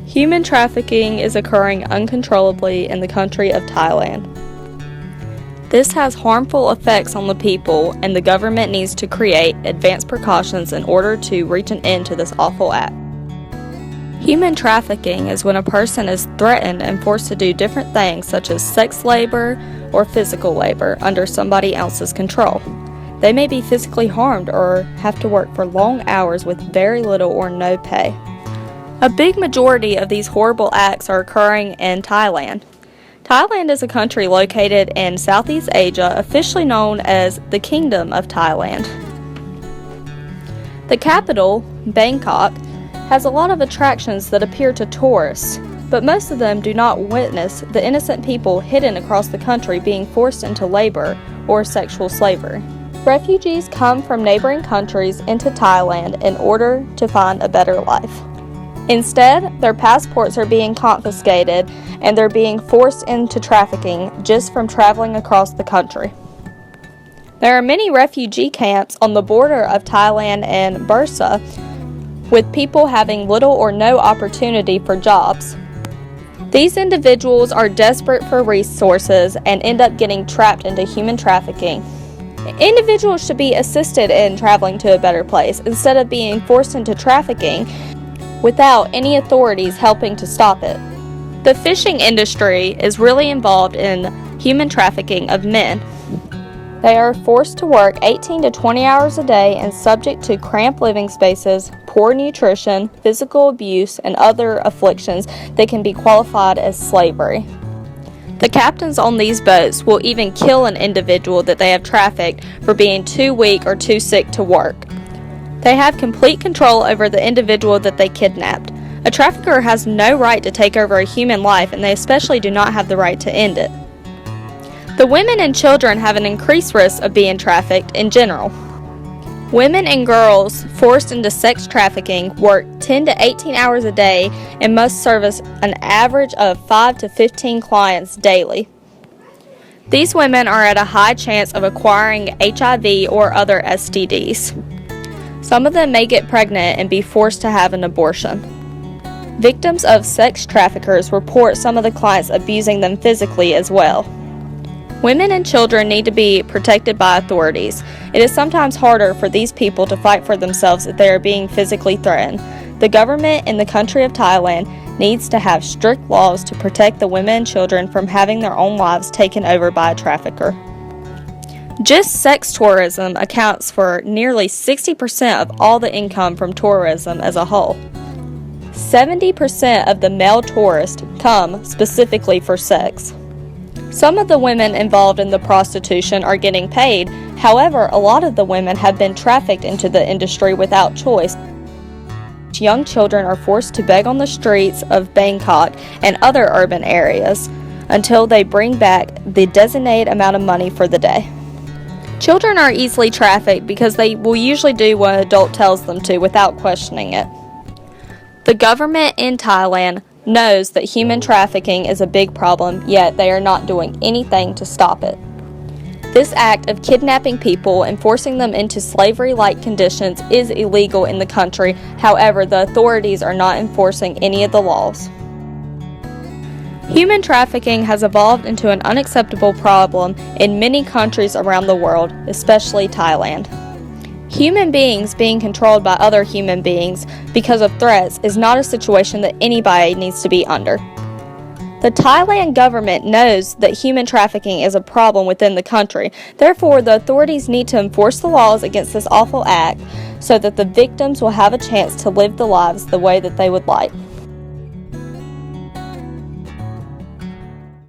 Human trafficking is occurring uncontrollably in the country of Thailand. This has harmful effects on the people, and the government needs to create advanced precautions in order to reach an end to this awful act. Human trafficking is when a person is threatened and forced to do different things such as sex labor or physical labor under somebody else's control. They may be physically harmed or have to work for long hours with very little or no pay. A big majority of these horrible acts are occurring in Thailand. Thailand is a country located in Southeast Asia, officially known as the Kingdom of Thailand. The capital, Bangkok, has a lot of attractions that appear to tourists, but most of them do not witness the innocent people hidden across the country being forced into labor or sexual slavery. Refugees come from neighboring countries into Thailand in order to find a better life. Instead, their passports are being confiscated and they're being forced into trafficking just from traveling across the country. There are many refugee camps on the border of Thailand and Bursa, with people having little or no opportunity for jobs. These individuals are desperate for resources and end up getting trapped into human trafficking. Individuals should be assisted in traveling to a better place instead of being forced into trafficking without any authorities helping to stop it. The fishing industry is really involved in human trafficking of men. They are forced to work 18 to 20 hours a day and subject to cramped living spaces, poor nutrition, physical abuse, and other afflictions that can be qualified as slavery. The captains on these boats will even kill an individual that they have trafficked for being too weak or too sick to work. They have complete control over the individual that they kidnapped. A trafficker has no right to take over a human life, and they especially do not have the right to end it. The women and children have an increased risk of being trafficked in general. Women and girls forced into sex trafficking work 10 to 18 hours a day and must service an average of 5 to 15 clients daily. These women are at a high chance of acquiring HIV or other STDs. Some of them may get pregnant and be forced to have an abortion. Victims of sex traffickers report some of the clients abusing them physically as well. Women and children need to be protected by authorities. It is sometimes harder for these people to fight for themselves if they are being physically threatened. The government in the country of Thailand needs to have strict laws to protect the women and children from having their own lives taken over by a trafficker. Just sex tourism accounts for nearly 60% of all the income from tourism as a whole. 70% of the male tourists come specifically for sex. Some of the women involved in the prostitution are getting paid. However, a lot of the women have been trafficked into the industry without choice. Young children are forced to beg on the streets of Bangkok and other urban areas until they bring back the designated amount of money for the day. Children are easily trafficked because they will usually do what an adult tells them to without questioning it. The government in Thailand knows that human trafficking is a big problem, yet they are not doing anything to stop it. This act of kidnapping people and forcing them into slavery-like conditions is illegal in the country. However, the authorities are not enforcing any of the laws. Human trafficking has evolved into an unacceptable problem in many countries around the world, especially Thailand. Human beings being controlled by other human beings because of threats is not a situation that anybody needs to be under. The Thailand government knows that human trafficking is a problem within the country. Therefore, the authorities need to enforce the laws against this awful act so that the victims will have a chance to live the lives the way that they would like.